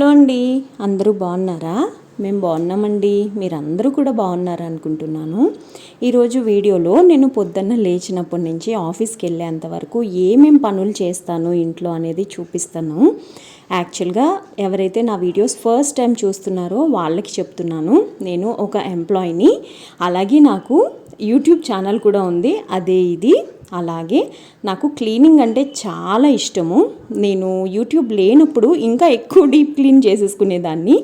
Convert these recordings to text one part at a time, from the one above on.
Hello అండి, అందరూ బాగున్నారా? మేము బాగున్నామండి. మీరందరూ కూడా బాగున్నారా అనుకుంటున్నాను. ఈరోజు వీడియోలో నేను పొద్దున్న లేచినప్పటి నుంచి ఆఫీస్కి వెళ్ళేంత వరకు ఏమేం పనులు చేస్తాను ఇంట్లో అనేది చూపిస్తాను. యాక్చువల్గా ఎవరైతే నా వీడియోస్ ఫస్ట్ టైం చూస్తున్నారో వాళ్ళకి చెప్తున్నాను. నేను ఒక ఎంప్లాయీని, అలాగే నాకు యూట్యూబ్ ఛానల్ కూడా ఉంది. అదే ఇది. అలాగే నాకు క్లీనింగ్ అంటే చాలా ఇష్టము. నేను యూట్యూబ్ లేనప్పుడు ఇంకా ఎక్కువ డీప్ క్లీన్ చేసేసుకునేదాన్ని.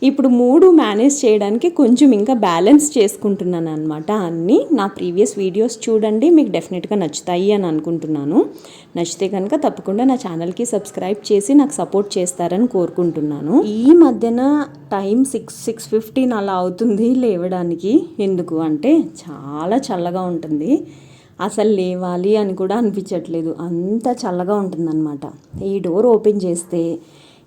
ఇప్పుడు 3 మేనేజ్ చేయడానికి కొంచెం ఇంకా బ్యాలెన్స్ చేసుకుంటున్నాను అనమాట. అన్నీ నా ప్రీవియస్ వీడియోస్ చూడండి, మీకు డెఫినెట్గా నచ్చుతాయి అని అనుకుంటున్నాను. నచ్చితే కనుక తప్పకుండా నా ఛానల్కి సబ్స్క్రైబ్ చేసి నాకు సపోర్ట్ చేస్తారని కోరుకుంటున్నాను. ఈ మధ్యన టైం 6:15 అలా అవుతుంది లేవడానికి. ఎందుకు అంటే చాలా చల్లగా ఉంటుంది. అసలు లేవాలి అని కూడా అనిపించట్లేదు, అంత చల్లగా ఉంటుందన్నమాట. ఈ డోర్ ఓపెన్ చేస్తే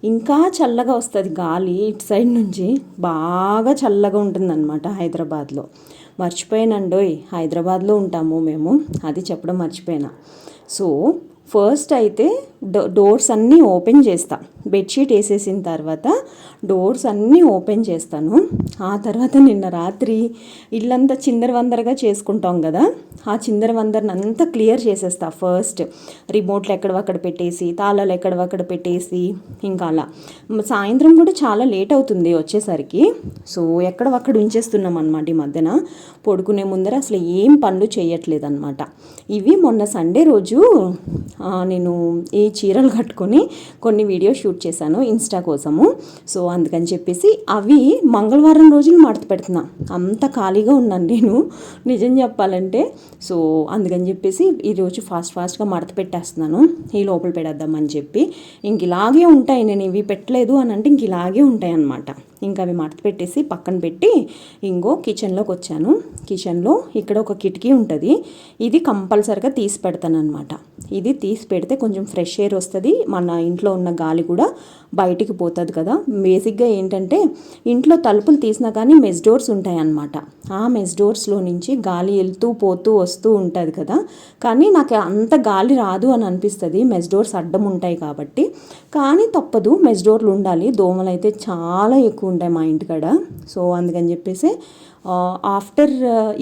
ఇంకా చల్లగా వస్తుంది గాలి. ఇటు సైడ్ నుంచి బాగా చల్లగా ఉంటుందన్నమాట హైదరాబాద్లో. మర్చిపోయానండోయ్, హైదరాబాద్లో ఉంటాము మేము, అది చెప్పడం మర్చిపోయినా. సో ఫస్ట్ అయితే డోర్స్ అన్నీ ఓపెన్ చేస్తా. బెడ్షీట్ వేసేసిన తర్వాత డోర్స్ అన్నీ ఓపెన్ చేస్తాను. ఆ తర్వాత నిన్న రాత్రి ఇల్లంతా చిందరవందరగా చేసుకుంటాం కదా, ఆ చిందరవందరని అంతా క్లియర్ చేసేస్తా. ఫస్ట్ రిమోట్లు ఎక్కడవక్కడ పెట్టేసి, తాళాలు ఎక్కడవక్కడ పెట్టేసి, ఇంకా అలా. సాయంత్రం కూడా చాలా లేట్ అవుతుంది వచ్చేసరికి. సో ఎక్కడవక్కడ ఉంచేస్తున్నాం అనమాట. ఈ మధ్యన పడుకునే ముందర అసలు ఏం పనులు చేయట్లేదు అనమాట. ఇవి మొన్న సండే రోజు నేను ఈ చీరలు కట్టుకొని కొన్ని వీడియో షూట్ చేశాను ఇన్స్టా కోసము. సో అందుకని చెప్పేసి అవి మంగళవారం రోజులు మడత పెడుతున్నా. అంత ఖాళీగా ఉన్నాను నేను, నిజం చెప్పాలంటే. సో అందుకని చెప్పేసి ఈరోజు ఫాస్ట్గా మడత పెట్టేస్తున్నాను, ఈ లోపల పెడేద్దామని చెప్పి. ఇంక ఇలాగే ఉంటాయి, నేను ఇవి పెట్టలేదు అని అంటే ఇంక ఇలాగే ఉంటాయి అన్నమాట. ఇంకా అవి మడత పెట్టేసి పక్కన పెట్టి ఇంకో కిచెన్లోకి వచ్చాను. కిచెన్లో ఇక్కడ ఒక కిటికీ ఉంటుంది, ఇది కంపల్సరిగా తీసి పెడతాను అనమాట. ఇది తీసి పెడితే కొంచెం ఫ్రెష్ ఎయిర్ వస్తుంది, మన ఇంట్లో ఉన్న గాలి కూడా బయటికి పోతుంది కదా. బేసిక్గా ఏంటంటే ఇంట్లో తలుపులు తీసినా కానీ మెస్ డోర్స్ ఉంటాయి అన్నమాట. ఆ మెస్ డోర్స్లో నుంచి గాలి వెళ్తూ పోతూ వస్తూ ఉంటుంది కదా, కానీ నాకు అంత గాలి రాదు అని అనిపిస్తుంది, మెస్ డోర్స్ అడ్డం ఉంటాయి కాబట్టి. కానీ తప్పదు, మెస్ డోర్లు ఉండాలి. దోమలు అయితే చాలా ఎక్కువ ఉంటాయి మా ఇంటికాడ. సో అందుకని చెప్పేసి ఆఫ్టర్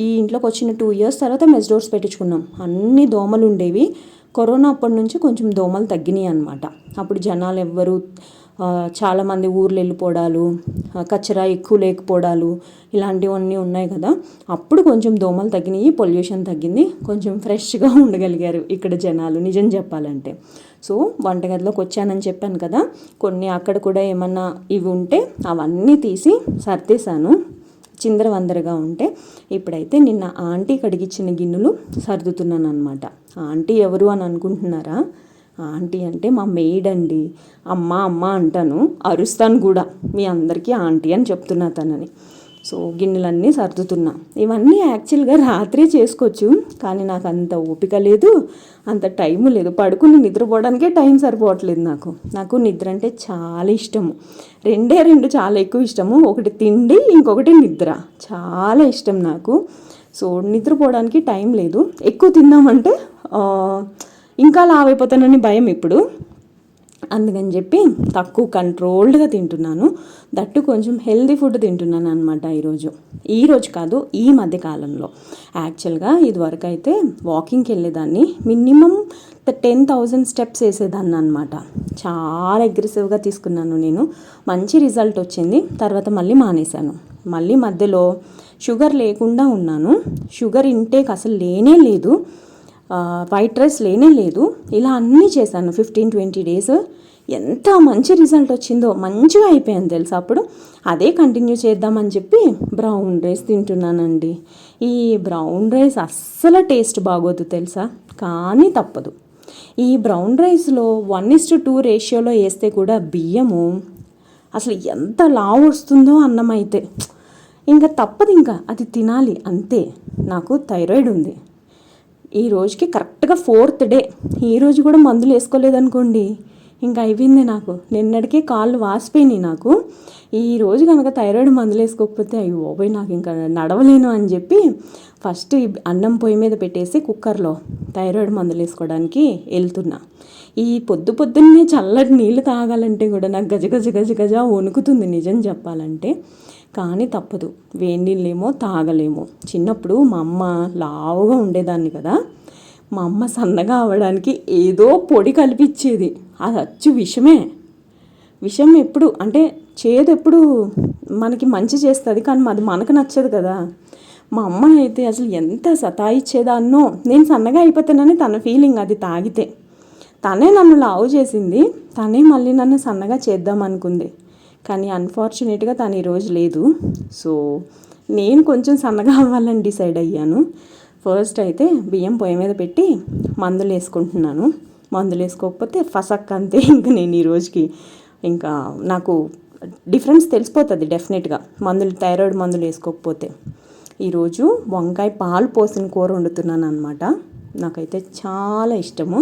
ఈ ఇంట్లోకి వచ్చిన 2 years తర్వాత మెస్ డోర్స్ పెట్టించుకున్నాం. అన్ని దోమలు ఉండేవి. కరోనా అప్పటి నుంచి కొంచెం దోమలు తగ్గినాయి అనమాట. అప్పుడు జనాలు ఎవ్వరు చాలామంది ఊర్లు వెళ్ళిపోవడాలు, కచరా ఎక్కువ లేకపోవడాలు, ఇలాంటివన్నీ ఉన్నాయి కదా. అప్పుడు కొంచెం దోమలు తగ్గినాయి, పొల్యూషన్ తగ్గింది, కొంచెం ఫ్రెష్గా ఉండగలిగారు ఇక్కడ జనాలు, నిజం చెప్పాలంటే. సో వంటగదిలోకి వచ్చానని చెప్పాను కదా, కొన్ని అక్కడ కూడా ఏమన్నా ఇవి ఉంటే అవన్నీ తీసి సర్దేశాను, చిందరవందరగా ఉంటే. ఇప్పుడైతే నిన్న ఆంటీ కడిగిచ్చిన గిన్నెలు సర్దుతున్నాను అనమాట. ఆంటీ ఎవరు అని అనుకుంటున్నారా? ఆంటీ అంటే మా మెయిడ్ అండి. అమ్మ అమ్మ అంటాను, అరుస్తాను కూడా. మీ అందరికీ ఆంటీ అని చెప్తున్నా తనని. సో గిన్నెలన్నీ సర్దుతున్నా. ఇవన్నీ యాక్చువల్గా రాత్రే చేసుకోవచ్చు, కానీ నాకు అంత ఓపిక లేదు, అంత టైము లేదు. పడుకుని నిద్రపోవడానికే టైం సరిపోవట్లేదు నాకు నిద్ర అంటే చాలా ఇష్టము. 2 చాలా ఎక్కువ ఇష్టము. ఒకటి తిండి, ఇంకొకటి నిద్ర. చాలా ఇష్టం నాకు. సో నిద్రపోవడానికి టైం లేదు. ఎక్కువ తిందామంటే ఇంకా లావ్ అయిపోతానని భయం ఇప్పుడు. అందుకని చెప్పి తక్కువ కంట్రోల్డ్గా తింటున్నాను. దట్టు కొంచెం హెల్దీ ఫుడ్ తింటున్నాను అనమాట ఈరోజు కాదు, ఈ మధ్య కాలంలో. యాక్చువల్గా ఇదివరకు అయితే వాకింగ్కి వెళ్ళేదాన్ని, మినిమం 10,000 స్టెప్స్ వేసేదాన్ని అనమాట. చాలా అగ్రెసివ్గా తీసుకున్నాను నేను, మంచి రిజల్ట్ వచ్చింది. తర్వాత మళ్ళీ మానేశాను. మళ్ళీ మధ్యలో షుగర్ లేకుండా ఉన్నాను. షుగర్ ఇంటేక్ అసలు లేనే లేదు, వైట్ రైస్ లేనే లేదు. ఇలా అన్నీ చేశాను 15-20 days. ఎంత మంచి రిజల్ట్ వచ్చిందో, మంచిగా అయిపోయాను తెలుసా. అప్పుడు అదే కంటిన్యూ చేద్దామని చెప్పి బ్రౌన్ రైస్ తింటున్నానండి. ఈ బ్రౌన్ రైస్ అస్సలు టేస్ట్ బాగోదు తెలుసా, కానీ తప్పదు. ఈ బ్రౌన్ రైస్లో 1:2 రేషియోలో వేస్తే కూడా బియ్యము అసలు ఎంత లావు వస్తుందో అన్నం అయితే. ఇంకా తప్పదు, ఇంకా అది తినాలి అంతే. నాకు థైరాయిడ్ ఉంది. ఈ రోజుకి కరెక్ట్గా 4th day. ఈరోజు కూడా మందులు వేసుకోలేదనుకోండి, ఇంకా అయిపోయింది నాకు. నిన్నటికే కాళ్ళు వాసిపోయినాయి నాకు. ఈ రోజు కనుక థైరాయిడ్ మందులు వేసుకోకపోతే అయ్యో బాబోయ్ నాకు ఇంకా నడవలేను అని చెప్పి ఫస్ట్ అన్నం పొయ్యి మీద పెట్టేసి కుక్కర్లో థైరాయిడ్ మందులు వేసుకోవడానికి వెళ్తున్నా. ఈ పొద్దున్నే చల్లటి నీళ్ళు తాగాలంటే కూడా నాకు గజ గజ గజ గజ వణుకుతుంది నిజం చెప్పాలంటే. కానీ తప్పదు, వేడి నీళ్ళేమో తాగలేము. చిన్నప్పుడు మా అమ్మ లావుగా ఉండేదాన్ని కదా, మా అమ్మ సన్నగా అవ్వడానికి ఏదో పొడి కలిపిచ్చేది. అది అచ్చు విషమే. విషం ఎప్పుడు అంటే చేదు ఎప్పుడు మనకి మంచి చేస్తుంది, కానీ అది మనకు నచ్చదు కదా. మా అమ్మ అయితే అసలు ఎంత సతాయిచ్చేదాన్నో. నేను సన్నగా అయిపోతానని తన ఫీలింగ్ అది తాగితే. తనే నన్ను లావు చేసింది, తనే మళ్ళీ నన్ను సన్నగా చేద్దాం అనుకుంది. కానీ అన్ఫార్చునేట్గా తను ఈరోజు లేదు. సో నేను కొంచెం సన్నగా అవ్వాలని డిసైడ్ అయ్యాను. ఫస్ట్ అయితే బియ్యం పొయ్యి మీద పెట్టి మందులు వేసుకుంటున్నాను. మందులు వేసుకోకపోతే ఫసక్ అంతే. ఇంకా నేను ఈరోజుకి ఇంకా నాకు డిఫరెన్స్ తెలిసిపోతుంది డెఫినెట్గా మందులు, థైరాయిడ్ మందులు వేసుకోకపోతే. ఈరోజు వంకాయ పాలు పోసిన కూర వండుతున్నాను అనమాట. నాకైతే చాలా ఇష్టము.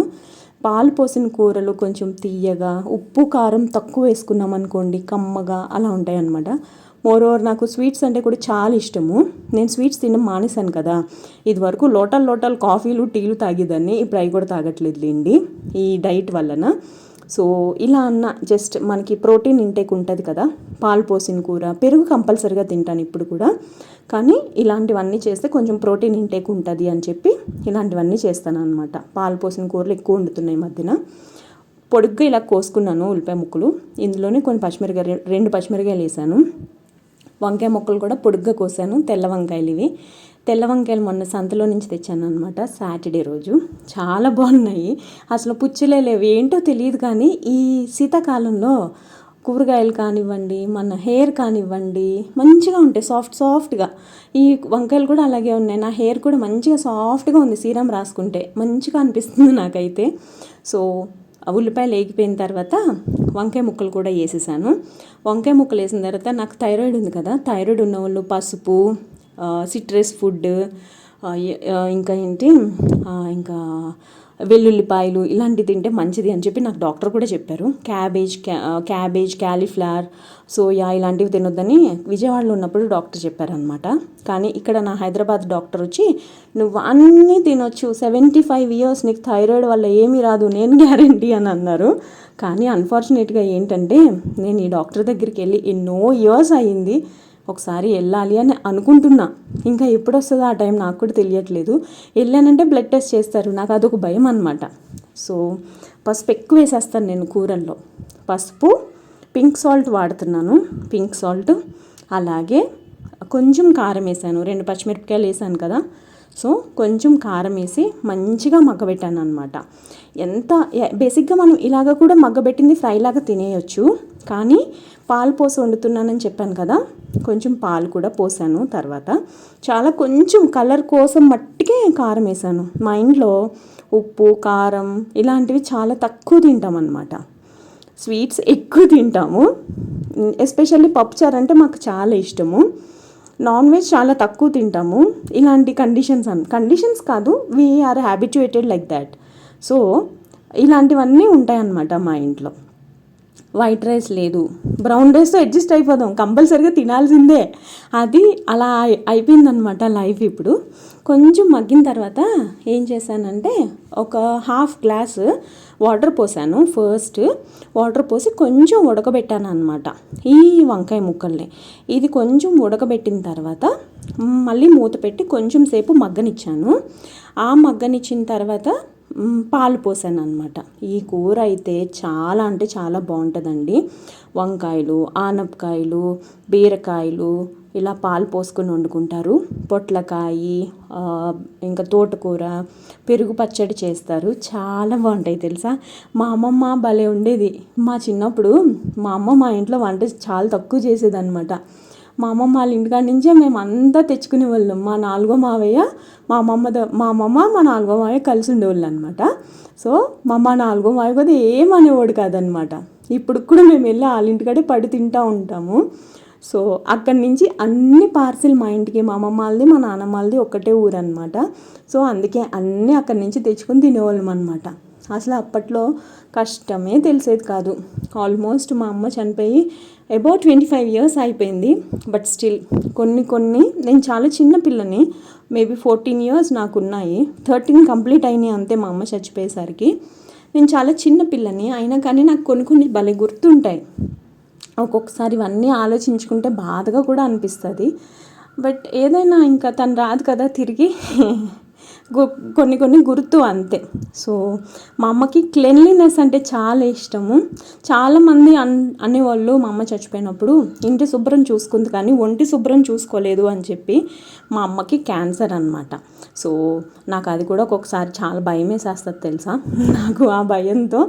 పాలు పోసిన కూరలు కొంచెం తీయగా, ఉప్పు కారం తక్కువ వేసుకున్నాం అనుకోండి కమ్మగా అలా ఉంటాయి అన్నమాట. మోరోవర్ నాకు స్వీట్స్ అంటే కూడా చాలా ఇష్టము. నేను స్వీట్స్ తినడం మానేశాను కదా. ఇదివరకు లోటల్ కాఫీలు టీలు తాగేదాన్ని, ఇప్పుడు అవి కూడా తాగట్లేదు లేండి ఈ డైట్ వలన. సో ఇలా అన్న జస్ట్ మనకి ప్రోటీన్ ఇంటేక్ ఉంటుంది కదా. పాలు పోసిన కూర, పెరుగు కంపల్సరీగా తింటాను ఇప్పుడు కూడా, కానీ ఇలాంటివన్నీ చేస్తే కొంచెం ప్రోటీన్ ఇంటేక్ ఉంటుంది అని చెప్పి ఇలాంటివన్నీ చేస్తాను అనమాట. పాలు పోసిన కూరలు ఎక్కువ వండుతున్నాయి మధ్యన. పొడుగ్గా ఇలా కోసుకున్నాను ఉల్లిపాయ ముక్కలు. ఇందులోనే కొన్ని పచ్చిమిరకాయలు, 2 పచ్చిమిరకాయలు వేసాను. వంకాయ ముక్కలు కూడా పొడుగ్గా కోసాను. తెల్ల వంకాయలు ఇవి. తెల్ల వంకాయలు మొన్న సంతలో నుంచి తెచ్చాను అనమాట, సాటర్డే రోజు. చాలా బాగున్నాయి, అసలు పుచ్చులే లేవు. ఏంటో తెలియదు కానీ ఈ శీతాకాలంలో కూరగాయలు కానివ్వండి, మన హెయిర్ కానివ్వండి మంచిగా ఉంటాయి, సాఫ్ట్గా. ఈ వంకాయలు కూడా అలాగే ఉన్నాయి. నా హెయిర్ కూడా మంచిగా సాఫ్ట్గా ఉంది, సీరం రాసుకుంటే మంచిగా అనిపిస్తుంది నాకైతే. సో ఉల్లిపాయలు వేగిపోయిన తర్వాత వంకాయ ముక్కలు కూడా వేసేసాను. వంకాయ ముక్కలు వేసిన తర్వాత నాకు థైరాయిడ్ ఉంది కదా, థైరాయిడ్ ఉన్న వాళ్ళు పసుపు, సిట్రస్ ఫుడ్, ఇంకా ఏంటి ఇంకా వెల్లుల్లిపాయలు ఇలాంటివి తింటే మంచిది అని చెప్పి నాకు డాక్టర్ కూడా చెప్పారు. క్యాబేజ్, క్యాలీఫ్లవర్, సోయా ఇలాంటివి తినొద్దని విజయవాడలో ఉన్నప్పుడు డాక్టర్ చెప్పారనమాట. కానీ ఇక్కడ నా హైదరాబాద్ డాక్టర్ వచ్చి నువ్వు అన్నీ తినొచ్చు, 75 years నీకు థైరాయిడ్ వల్ల ఏమీ రాదు, నేను గ్యారంటీ అని అన్నారు. కానీ అన్ఫార్చునేట్గా ఏంటంటే నేను ఈ డాక్టర్ దగ్గరికి వెళ్ళి ఎన్నో ఇయర్స్ అయ్యింది. ఒకసారి వెళ్ళాలి అని అనుకుంటున్నా, ఇంకా ఎప్పుడు వస్తుందో ఆ టైం నాకు కూడా తెలియట్లేదు. వెళ్ళానంటే బ్లడ్ టెస్ట్ చేస్తారు, నాకు అదొక భయం అనమాట. సో పసుపు ఎక్కువ వేసేస్తాను నేను కూరల్లో. పసుపు, పింక్ సాల్ట్ వాడుతున్నాను, పింక్ సాల్ట్. అలాగే కొంచెం కారం వేసాను, 2 పచ్చిమిరపకాయలు వేసాను కదా. సో కొంచెం కారం వేసి మంచిగా మగ్గబెట్టాను అనమాట. బేసిక్గా మనం ఇలాగ కూడా మగ్గబెట్టింది ఫ్రై లాగా తినేయచ్చు, కానీ పాలు పోసి వండుతున్నానని చెప్పాను కదా, కొంచెం పాలు కూడా పోసాను. తర్వాత చాలా కొంచెం కలర్ కోసం మట్టికే కారం వేసాను. మా ఇంట్లో ఉప్పు, కారం ఇలాంటివి చాలా తక్కువ తింటాం అన్నమాట. స్వీట్స్ ఎక్కువ తింటాము, ఎస్పెషల్లీ పప్పుచారు అంటే మాకు చాలా ఇష్టము. నాన్ వెజ్ చాలా తక్కువ తింటాము. ఇలాంటి కండిషన్స్ కాదు, we're habituated like that. So ఇలాంటివన్నీ ఉంటాయన్నమాట మా ఇంట్లో. వైట్ రైస్ లేదు, బ్రౌన్ రైస్తో అడ్జస్ట్ అయిపోదాం, కంపల్సరీగా తినాల్సిందే. అది అలా అయిపోయిందనమాట లైఫ్. ఇప్పుడు కొంచెం మగ్గిన తర్వాత ఏం చేశానంటే ఒక 1/2 గ్లాస్ వాటర్ పోసాను. ఫస్ట్ వాటర్ పోసి కొంచెం ఉడకబెట్టాను అనమాట ఈ వంకాయ ముక్కల్ని. ఇది కొంచెం ఉడకబెట్టిన తర్వాత మళ్ళీ మూత పెట్టి కొంచెం సేపు మగ్గనిచ్చాను. ఆ మగ్గనిచ్చిన తర్వాత పాలు పోసాను అనమాట. ఈ కూర అయితే చాలా అంటే చాలా బాగుంటుందండి. వంకాయలు, ఆనపకాయలు, బీరకాయలు ఇలా పాలు పోసుకొని వండుకుంటారు. పొట్లకాయ, ఇంకా తోటకూర, పెరుగు పచ్చడి చేస్తారు, చాలా బాగుంటాయి తెలుసా. మా అమ్మమ్మ భలే ఉండేది. మా చిన్నప్పుడు మా అమ్మ మా ఇంట్లో వంట చాలా తక్కువ చేసేదన్నమాట. మా అమ్మమ్మ వాళ్ళ ఇంటికాడ నుంచే మేము అంతా తెచ్చుకునే వాళ్ళం. మా 4వ మావయ్య, మా అమ్మమ్మ, మా 4వ మావయ్య కలిసి ఉండేవాళ్ళు అనమాట. సో మా అమ్మ 4వ మావయ్య కూడా ఏమనేవాడు కాదనమాట. ఇప్పుడు కూడా మేము వెళ్ళి వాళ్ళ ఇంటికాడే పడి తింటూ ఉంటాము. సో అక్కడి నుంచి అన్ని పార్సిల్ మా ఇంటికి, మా అమ్మమ్మ వాళ్ళది మా నాన్నమ్మ వాళ్ళది ఒకటే ఊరు అనమాట. సో అందుకే అన్నీ అక్కడి నుంచి తెచ్చుకొని తినేవాళ్ళం అనమాట. అసలు అప్పట్లో కష్టమే తెలిసేది కాదు. ఆల్మోస్ట్ మా అమ్మ చనిపోయి అబౌట్ 25 years అయిపోయింది. బట్ స్టిల్ కొన్ని నేను చాలా చిన్న పిల్లని, మేబీ 14 years నాకున్నాయి, 13 కంప్లీట్ అయినాయి అంతే మా అమ్మ చచ్చిపోయేసరికి. నేను చాలా చిన్న పిల్లని అయినా కానీ నాకు కొన్ని భలే గుర్తుంటాయి. ఒక్కొక్కసారి ఇవన్నీ ఆలోచించుకుంటే బాధగా కూడా అనిపిస్తుంది. బట్ ఏదైనా ఇంకా తను రాదు కదా తిరిగి, కొన్ని గుర్తు అంతే. సో మా అమ్మకి క్లెన్లీనెస్ అంటే చాలా ఇష్టము. చాలామంది అనేవాళ్ళు మా అమ్మ చచ్చిపోయినప్పుడు ఇంటి శుభ్రం చూసుకుంది కానీ ఒంటి శుభ్రం చూసుకోలేదు అని చెప్పి. మా అమ్మకి క్యాన్సర్ అనమాట. సో నాకు అది కూడా ఒక్కొక్కసారి చాలా భయం వేసేస్తుంది తెలుసా. నాకు ఆ భయంతో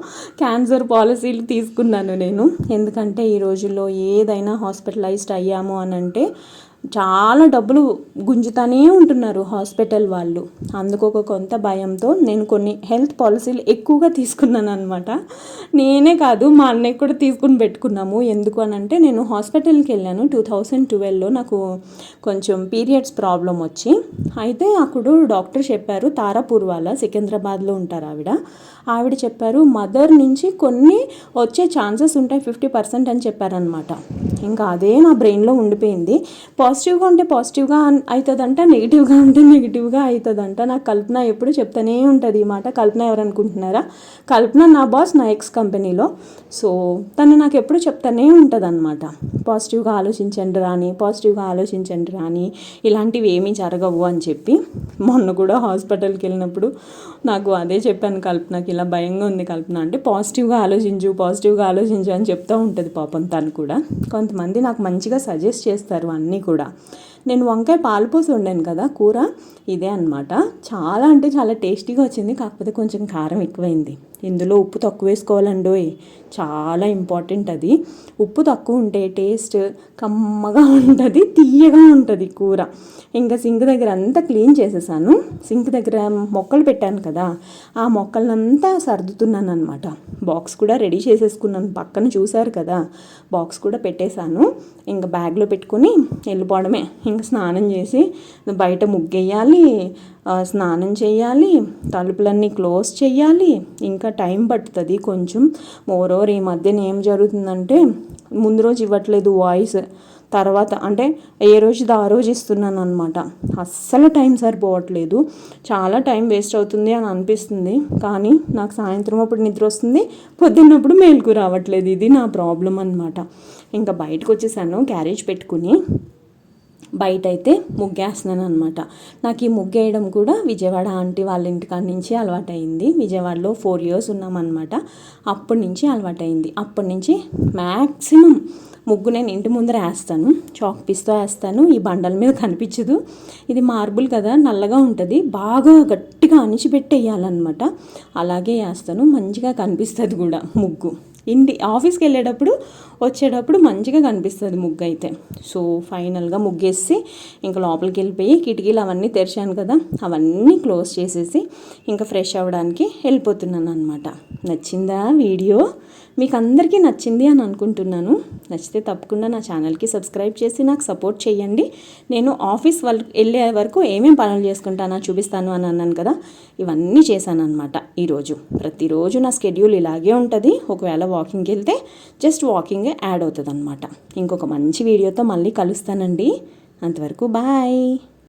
క్యాన్సర్ పాలసీలు తీసుకున్నాను నేను. ఎందుకంటే ఈ రోజుల్లో ఏదైనా హాస్పిటలైజ్డ్ అయ్యాము అని అంటే చాలా డబ్బులు గుంజుతానే ఉంటున్నారు హాస్పిటల్ వాళ్ళు. అందుకు కొంత భయంతో నేను కొన్ని హెల్త్ పాలసీలు ఎక్కువగా తీసుకున్నాను అనమాట. నేనే కాదు మా అన్నయ్య కూడా తీసుకుని పెట్టుకున్నాము. ఎందుకు అని అంటే నేను హాస్పిటల్కి వెళ్ళాను 2012లో. నాకు కొంచెం పీరియడ్స్ ప్రాబ్లం వచ్చి, అయితే అప్పుడు డాక్టర్ చెప్పారు, తారాపూర్ వాళ్ళ సికింద్రాబాద్లో ఉంటారు ఆవిడ చెప్పారు మదర్ నుంచి కొన్ని వచ్చే ఛాన్సెస్ ఉంటాయి 50% అని చెప్పారనమాట. ఇంకా అదే నా బ్రెయిన్లో ఉండిపోయింది. పాజిటివ్గా ఉంటే పాజిటివ్గా అవుతుందంట, నెగిటివ్గా ఉంటే నెగిటివ్గా అవుతుందంట. నాకు కల్పన ఎప్పుడు చెప్తానే ఉంటుంది ఈ మాట. కల్పన ఎవరు అనుకుంటున్నారా? కల్పన నా బాస్, నా ఎక్స్ కంపెనీలో. సో తను నాకు ఎప్పుడు చెప్తానే ఉంటుంది అనమాట, పాజిటివ్గా ఆలోచించండి రాని ఇలాంటివి ఏమీ జరగవు అని చెప్పి. మొన్న కూడా హాస్పిటల్కి వెళ్ళినప్పుడు నాకు అదే చెప్పాను కల్పనకి, ఇలా భయంగా ఉంది కల్పన అంటే పాజిటివ్గా ఆలోచించు అని చెప్తూ ఉంటుంది పాపం తను కూడా. కొంతమంది నాకు మంచిగా సజెస్ట్ చేస్తారు అన్నీ కూడా. నేను వంకాయ పాలుపోసి వండాను కదా కూర, ఇదే అనమాట. చాలా అంటే చాలా టేస్టీగా వచ్చింది, కాకపోతే కొంచెం కారం ఎక్కువైంది. ఇందులో ఉప్పు తక్కువ వేసుకోవాలండోయ్, చాలా ఇంపార్టెంట్ అది. ఉప్పు తక్కువ ఉంటే టేస్ట్ కమ్మగా ఉంటుంది, తీయగా ఉంటుంది కూర. ఇంకా సింక్ దగ్గర అంతా క్లీన్ చేసేసాను. సింక్ దగ్గర మొక్కలు పెట్టాను కదా, ఆ మొక్కలనంతా సర్దుతున్నాను అనమాట. బాక్స్ కూడా రెడీ చేసేసుకున్నాను, పక్కన చూశారు కదా, బాక్స్ కూడా పెట్టేశాను. ఇంకా బ్యాగ్లో పెట్టుకొని వెళ్ళిపోవడమే. ఇంకా స్నానం చేసి బయట ముగ్గేయాలి, స్నానం చేయాలి, తలుపులన్నీ క్లోజ్ చేయాలి. ఇంకా టైం పడుతుంది కొంచెం. మోరోవర్ ఈ మధ్యన ఏం జరుగుతుందంటే ముందు రోజు ఇవ్వట్లేదు వాయిస్, తర్వాత అంటే ఏ రోజుది ఆ రోజు ఇస్తున్నాను అనమాట. అస్సలు టైం సరిపోవట్లేదు, చాలా టైం వేస్ట్ అవుతుంది అని అనిపిస్తుంది. కానీ నాకు సాయంత్రం అప్పుడు నిద్ర వస్తుంది, పొద్దున్నప్పుడు మేలుకు రావట్లేదు. ఇది నా ప్రాబ్లం అనమాట. ఇంకా బయటకు వచ్చేసాను క్యారేజ్ పెట్టుకుని. బయట అయితే ముగ్గేస్తున్నాను అనమాట. నాకు ఈ ముగ్గేయడం కూడా విజయవాడ ఆంటీ వాళ్ళ ఇంటికాడ నుంచి అలవాటైంది. విజయవాడలో 4 years ఉన్నామన్నమాట. అప్పటి నుంచి అలవాటైంది. అప్పటి నుంచి మ్యాక్సిమం ముగ్గు నేను ఇంటి ముందర వేస్తాను, చాక్ పీస్తో వేస్తాను. ఈ బండల మీద కనిపించదు, ఇది మార్బుల్ కదా, నల్లగా ఉంటుంది, బాగా గట్టిగా అణిచిపెట్టి వేయాలన్నమాట. అలాగే వేస్తాను, మంచిగా కనిపిస్తుంది కూడా ముగ్గు. ఆఫీస్కి వెళ్ళేటప్పుడు వచ్చేటప్పుడు మంచిగా కనిపిస్తుంది ముగ్గు అయితే. సో ఫైనల్గా ముగ్గేసి ఇంకా లోపలికి వెళ్ళిపోయి కిటికీలు అవన్నీ తెరిచాను కదా, అవన్నీ క్లోజ్ చేసేసి ఇంకా ఫ్రెష్ అవ్వడానికి వెళ్ళిపోతున్నాను అనమాట. నచ్చిందా వీడియో? మీకు అందరికీ నచ్చింది అని అనుకుంటున్నాను. నచ్చితే తప్పకుండా నా ఛానల్కి సబ్స్క్రైబ్ చేసి నాకు సపోర్ట్ చేయండి. నేను ఆఫీస్ వెళ్ళే వరకు ఏమేమి పనులు చేసుకుంటానో చూపిస్తాను అని అన్నాను కదా, ఇవన్నీ చేశాను అనమాట ఈరోజు. ప్రతిరోజు నా స్కెడ్యూల్ ఇలాగే ఉంటుంది. ఒకవేళ వాకింగ్కి వెళ్తే జస్ట్ వాకింగే యాడ్ అవుతుంది అనమాట. ఇంకొక మంచి వీడియోతో మళ్ళీ కలుస్తానండి. అంతవరకు బాయ్.